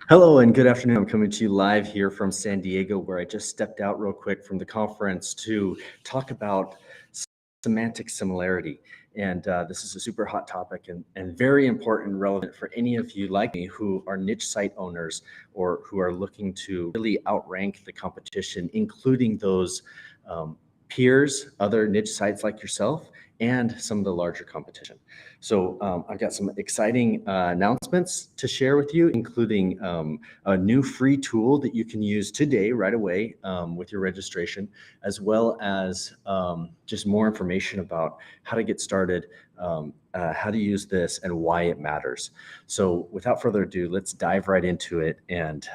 Hello and good afternoon. I'm coming to you live here from San Diego, where I just stepped out real quick from the conference to talk about semantic similarity. And this is a super hot topic and very important and relevant for any of you like me who are niche site owners or who are looking to really outrank the competition, including those peers, other niche sites like yourself, and some of the larger competition. So I've got some exciting announcements to share with you, including a new free tool that you can use today, right away, with your registration, as well as just more information about how to get started, how to use this, and why it matters. So without further ado, let's dive right into it and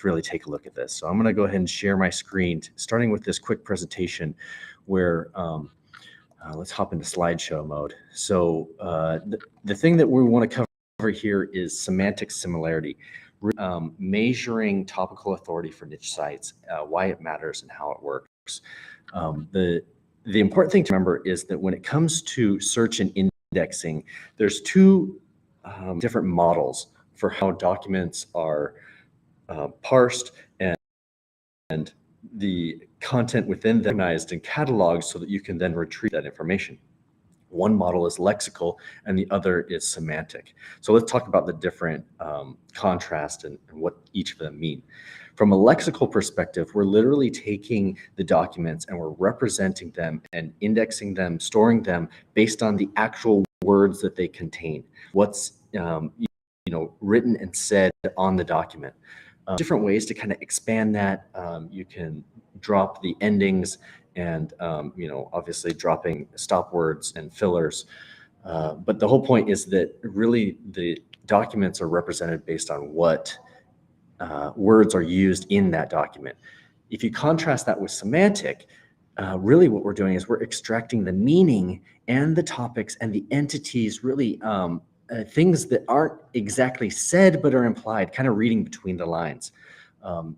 really take a look at this. So I'm going to go ahead and share my screen, starting with this quick presentation where let's hop into slideshow mode. So the thing that we want to cover here is semantic similarity, measuring topical authority for niche sites, why it matters and how it works. The important thing to remember is that when it comes to search and indexing, there's two different models for how documents are parsed and the content within them organized and cataloged so that you can then retrieve that information. One model is lexical and the other is semantic. So let's talk about the different contrast and what each of them mean. From a lexical perspective, we're literally taking the documents and we're representing them and indexing them, storing them based on the actual words that they contain, what's written and said on the document. Different ways to kind of expand that. You can drop the endings and, obviously dropping stop words and fillers. But the whole point is that really the documents are represented based on what words are used in that document. If you contrast that with semantic, really what we're doing is we're extracting the meaning and the topics and the entities, really things that aren't exactly said but are implied, kind of reading between the lines.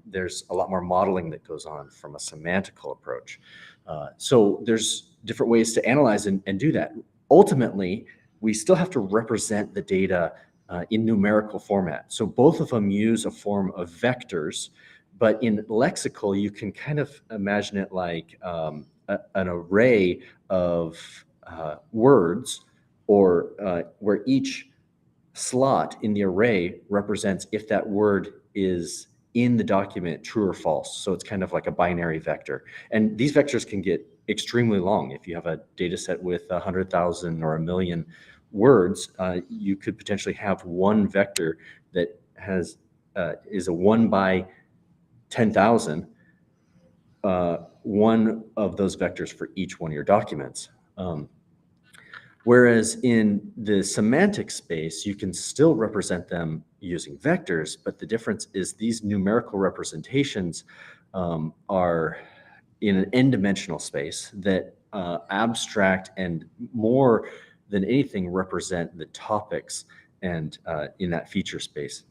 There's a lot more modeling that goes on from a semantical approach. So there's different ways to analyze and do that. Ultimately, we still have to represent the data in numerical format. So both of them use a form of vectors, but in lexical, you can kind of imagine it like an array of words, or where each slot in the array represents if that word is in the document true or false. So it's kind of like a binary vector. And these vectors can get extremely long. If you have a data set with 100,000 or 1,000,000 words, you could potentially have one vector that has is a 1 by 10,000, one of those vectors for each one of your documents. Whereas in the semantic space, you can still represent them using vectors, but the difference is these numerical representations are in an n-dimensional space that abstract and more than anything represent the topics and in that feature space.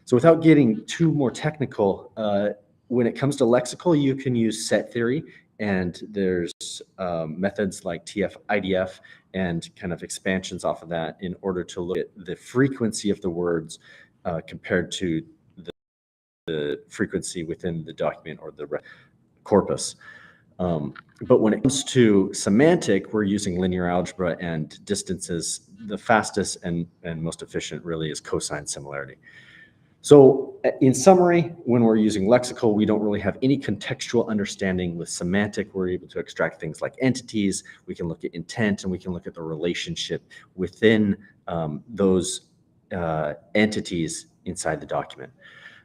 So without getting too more technical, when it comes to lexical, you can use set theory, and there's methods like IDF and kind of expansions off of that in order to look at the frequency of the words compared to the frequency within the document or the corpus. But when it comes to semantic, we're using linear algebra and distances. The fastest and most efficient really is cosine similarity. So in summary, when we're using lexical, we don't really have any contextual understanding. With semantic, we're able to extract things like entities, we can look at intent, and we can look at the relationship within those entities inside the document.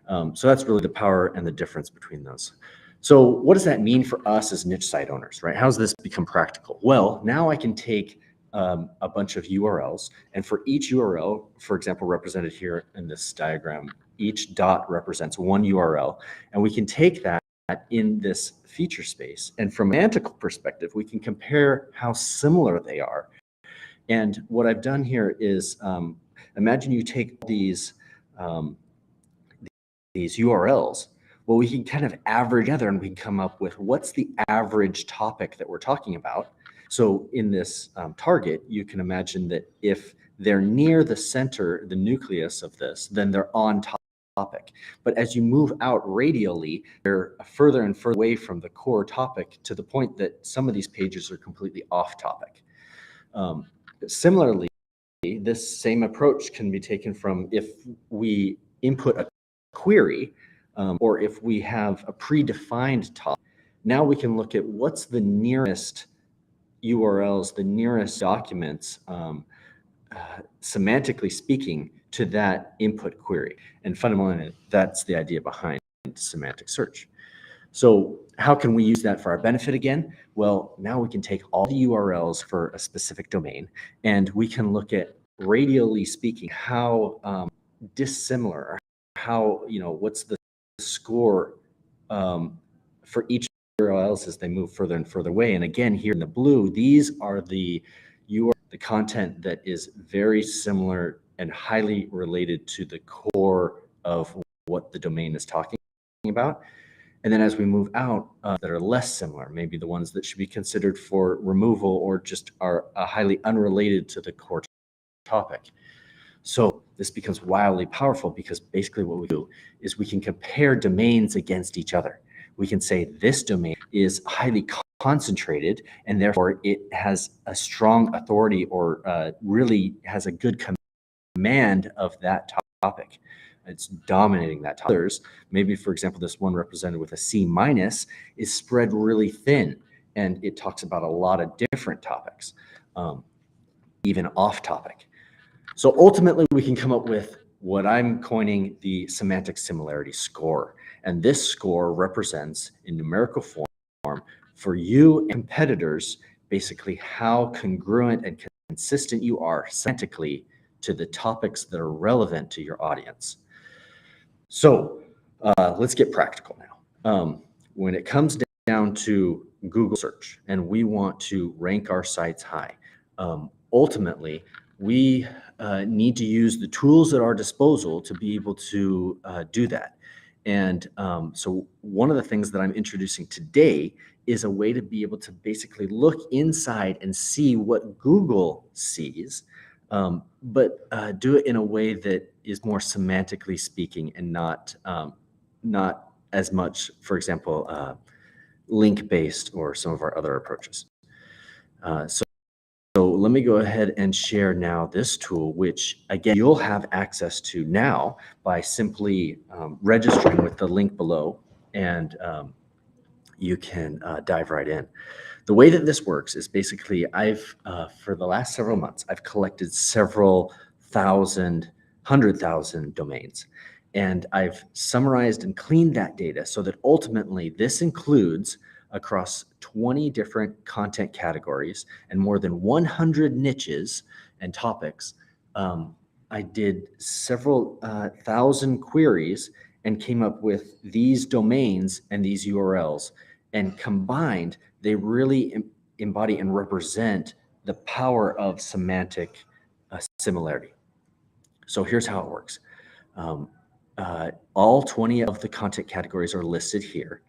So that's really the power and the difference between those. So what does that mean for us as niche site owners, right? How does this become practical? Well, now I can take a bunch of URLs, and for each URL, for example, represented here in this diagram, each dot represents one URL, and we can take that in this feature space. And from an semantical perspective, we can compare how similar they are. And what I've done here is imagine you take these URLs. Well, we can kind of average together and we can come up with what's the average topic that we're talking about. So in this target, you can imagine that if they're near the center, the nucleus of this, then they're on topic. But as you move out radially, they're further and further away from the core topic to the point that some of these pages are completely off topic. Similarly, this same approach can be taken from if we input a query or if we have a predefined topic. Now we can look at what's the nearest URLs, the nearest documents, semantically speaking, to that input query. And fundamentally, that's the idea behind semantic search. So how can we use that for our benefit again? Well, now we can take all the URLs for a specific domain, and we can look at, radially speaking, how dissimilar, how, what's the score for each URLs as they move further and further away. And again, here in the blue, these are the content that is very similar and highly related to the core of what the domain is talking about. And then as we move out, that are less similar, maybe the ones that should be considered for removal or just are highly unrelated to the core topic. So this becomes wildly powerful because basically what we do is we can compare domains against each other. We can say this domain is highly concentrated and therefore it has a strong authority or really has a good command of that topic. It's dominating that topic. Others, maybe for example, this one represented with a C- is spread really thin and it talks about a lot of different topics, even off topic. So ultimately we can come up with what I'm coining the semantic similarity score. And this score represents in numerical form for you and competitors, basically how congruent and consistent you are semantically to the topics that are relevant to your audience. So let's get practical now. When it comes down to Google search and we want to rank our sites high, ultimately we need to use the tools at our disposal to be able to do that. And so one of the things that I'm introducing today is a way to be able to basically look inside and see what Google sees, but do it in a way that is more semantically speaking and not as much, for example, link-based or some of our other approaches. So let me go ahead and share now this tool, which again, you'll have access to now by simply registering with the link below, and you can dive right in. The way that this works is basically for the last several months, I've collected several thousand, 100,000 domains, and I've summarized and cleaned that data so that ultimately this includes across 20 different content categories and more than 100 niches and topics. I did several thousand queries and came up with these domains and these URLs. And combined, they really embody and represent the power of semantic similarity. So here's how it works. All 20 of the content categories are listed here.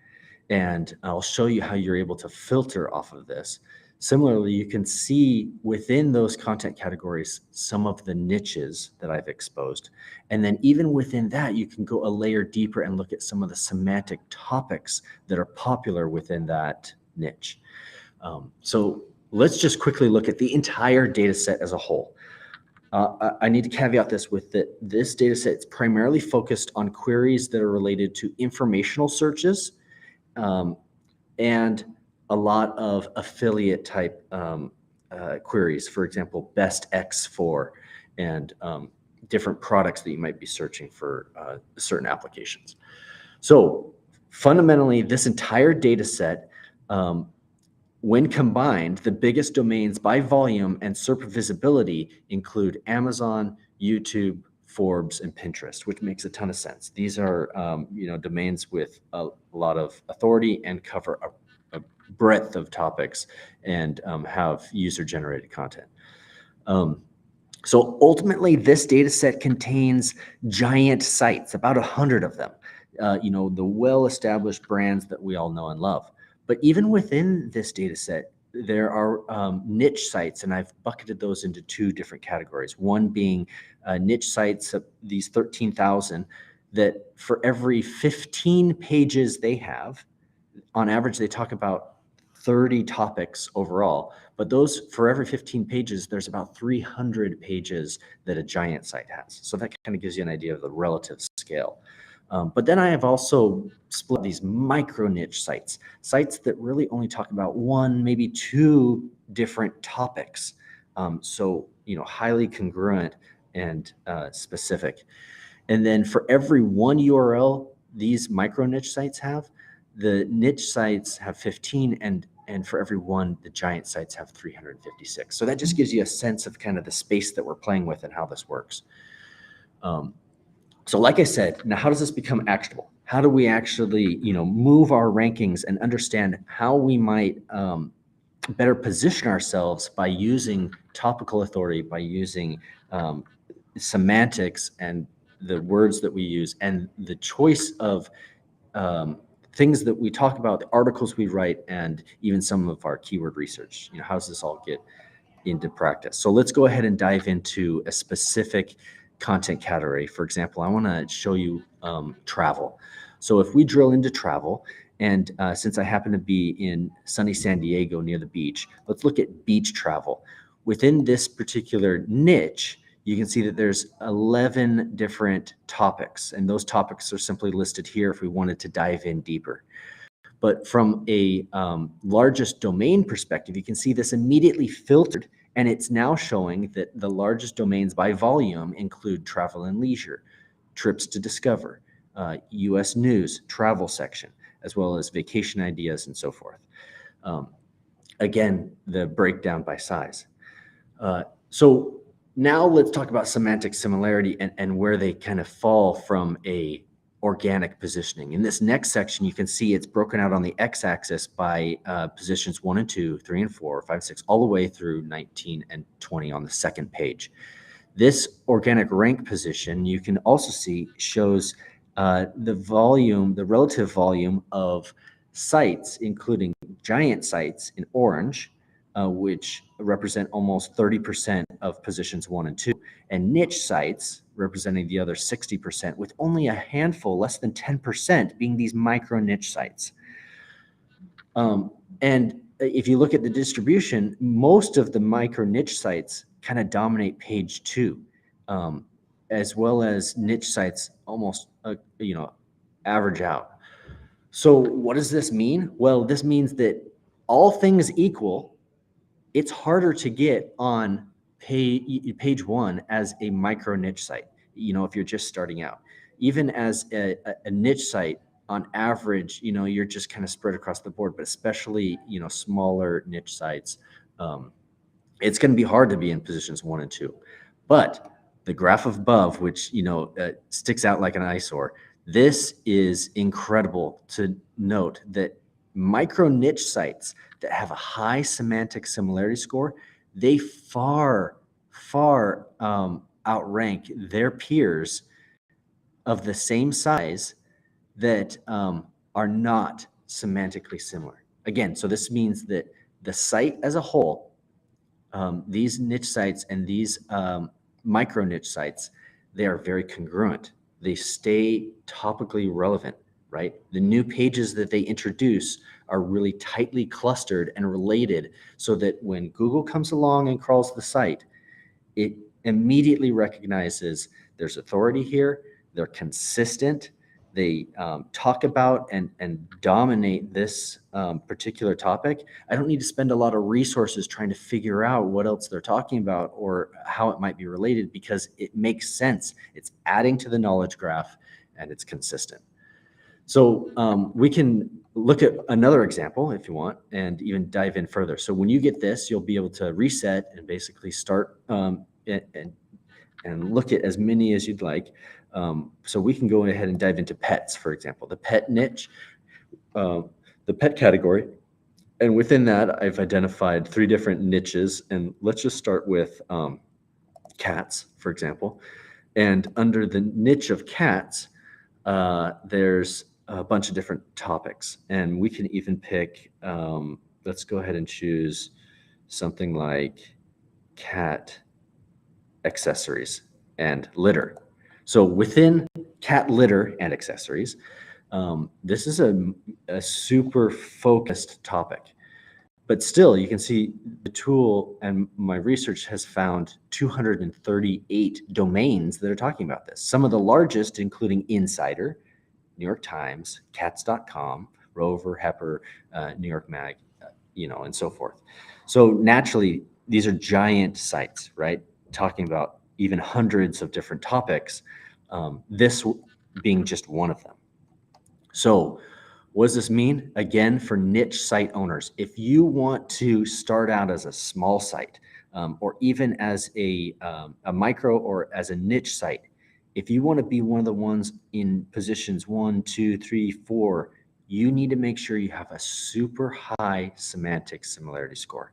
And I'll show you how you're able to filter off of this. Similarly, you can see within those content categories some of the niches that I've exposed. And then even within that, you can go a layer deeper and look at some of the semantic topics that are popular within that niche. So let's just quickly look at the entire data set as a whole. I need to caveat this with that this data set is primarily focused on queries that are related to informational searches, and a lot of affiliate type queries, for example, best X for, and different products that you might be searching for certain applications. So fundamentally, this entire data set, when combined, the biggest domains by volume and SERP visibility include Amazon, YouTube, Forbes, and Pinterest, which makes a ton of sense. These are domains with a lot of authority and cover a breadth of topics and have user-generated content. So ultimately, this data set contains giant sites, about 100 of them, the well-established brands that we all know and love. But even within this data set, there are niche sites, and I've bucketed those into two different categories. One being niche sites, these 13,000 that for every 15 pages they have, on average, they talk about 30 topics overall, but those for every 15 pages, there's about 300 pages that a giant site has. So that kind of gives you an idea of the relative scale. But then I have also split these micro niche sites that really only talk about one, maybe two different topics. So, highly congruent and specific. And then for every one URL these micro niche sites have, the niche sites have 15, and for every one, the giant sites have 356. So that just gives you a sense of kind of the space that we're playing with and how this works. So like I said, now how does this become actionable? How do we actually, move our rankings and understand how we might better position ourselves by using topical authority, by using semantics and the words that we use and the choice of things that we talk about, the articles we write, and even some of our keyword research. How does this all get into practice? So let's go ahead and dive into a specific content category. For example, I want to show you travel. So if we drill into travel, and since I happen to be in sunny San Diego near the beach, let's look at beach travel. Within this particular niche, you can see that there's 11 different topics, and those topics are simply listed here if we wanted to dive in deeper. But from a largest domain perspective, you can see this immediately filtered, and it's now showing that the largest domains by volume include travel and leisure, trips to discover, US news, travel section, as well as vacation ideas and so forth. Again, the breakdown by size. So now let's talk about semantic similarity and where they kind of fall from a organic positioning. In this next section, you can see it's broken out on the x-axis by positions 1 and 2, 3 and 4, 5, 6, all the way through 19 and 20 on the second page. This organic rank position, you can also see, shows the relative volume of sites, including giant sites in orange, which represent almost 30% of positions 1 and 2, and niche sites representing the other 60%, with only a handful, less than 10%, being these micro niche sites. And if you look at the distribution, most of the micro niche sites kind of dominate page 2, as well as niche sites almost, average out. So what does this mean? Well, this means that all things equal, it's harder to get on page 1 as a micro niche site, if you're just starting out. Even as a niche site, on average, you're just kind of spread across the board, but especially, smaller niche sites, it's going to be hard to be in positions 1 and 2. But the graph above, which, sticks out like an eyesore, this is incredible to note that micro niche sites that have a high semantic similarity score, they far outrank their peers of the same size that are not semantically similar. Again, so this means that the site as a whole, these niche sites and these micro niche sites, they are very congruent. They stay topically relevant, right? The new pages that they introduce are really tightly clustered and related so that when Google comes along and crawls the site, it immediately recognizes there's authority here, they're consistent, they talk about and dominate this particular topic. I don't need to spend a lot of resources trying to figure out what else they're talking about or how it might be related, because it makes sense. It's adding to the knowledge graph and it's consistent. So we can look at another example if you want and even dive in further. So when you get this, you'll be able to reset and basically start and look at as many as you'd like. So we can go ahead and dive into pets, for example, the pet niche, the pet category. And within that, I've identified 3 different niches. And let's just start with cats, for example. And under the niche of cats, there's a bunch of different topics. And we can even pick, let's go ahead and choose something like cat accessories and litter. So within cat litter and accessories. This is a super focused topic. But still, you can see the tool and my research has found 238 domains that are talking about this. Some of the largest, including Insider, New York Times, Cats.com, Rover, Hepper, New York Mag, and so forth. So naturally, these are giant sites, right? Talking about even hundreds of different topics, this being just one of them. So what does this mean? Again, for niche site owners, if you want to start out as a small site, or even as a micro or as a niche site, if you want to be one of the ones in positions 1, 2, 3, 4, you need to make sure you have a super high semantic similarity score.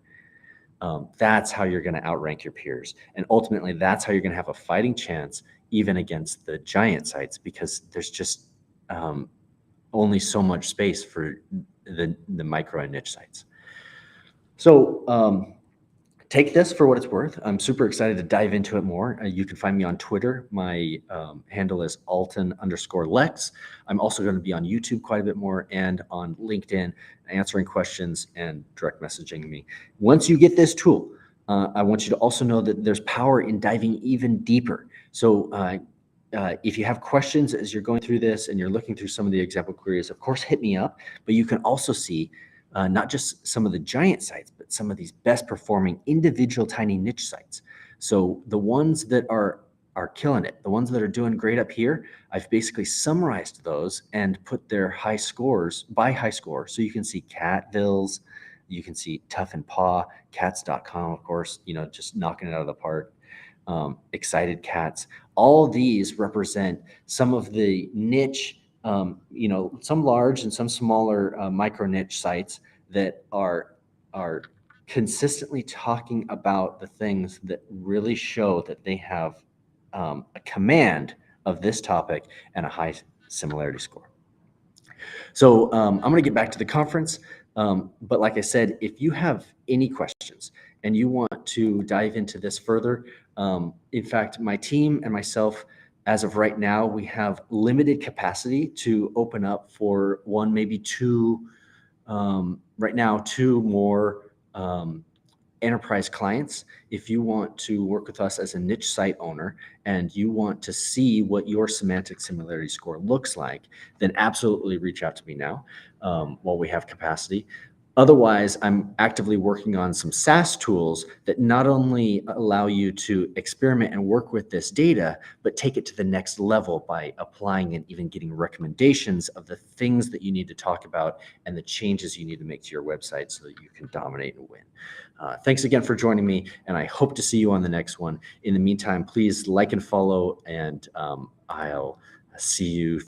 That's how you're going to outrank your peers. And ultimately, that's how you're going to have a fighting chance even against the giant sites, because there's just only so much space for the micro and niche sites. So take this for what it's worth. I'm super excited to dive into it more. You can find me on Twitter. My handle is Alton_Lex. I'm also going to be on YouTube quite a bit more and on LinkedIn, answering questions and direct messaging me. Once you get this tool, I want you to also know that there's power in diving even deeper. So if you have questions as you're going through this and you're looking through some of the example queries, of course, hit me up. But you can also see not just some of the giant sites, but some of these best performing individual tiny niche sites. So the ones that are killing it, the ones that are doing great up here, I've basically summarized those and put their high scores by high score. So you can see Catville's, you can see Tough and Paw, Cats.com, of course, just knocking it out of the park. Excited Cats. All these represent some of the niche, some large and some smaller micro niche sites that are consistently talking about the things that really show that they have a command of this topic and a high similarity score. So I'm going to get back to the conference. But like I said, if you have any questions and you want to dive into this further, in fact, my team and myself, as of right now, we have limited capacity to open up for one, maybe two, right now, two more enterprise clients. If you want to work with us as a niche site owner and you want to see what your semantic similarity score looks like, then absolutely reach out to me now while we have capacity. Otherwise, I'm actively working on some SaaS tools that not only allow you to experiment and work with this data, but take it to the next level by applying and even getting recommendations of the things that you need to talk about and the changes you need to make to your website so that you can dominate and win. Thanks again for joining me, and I hope to see you on the next one. In the meantime, please like and follow, and I'll see you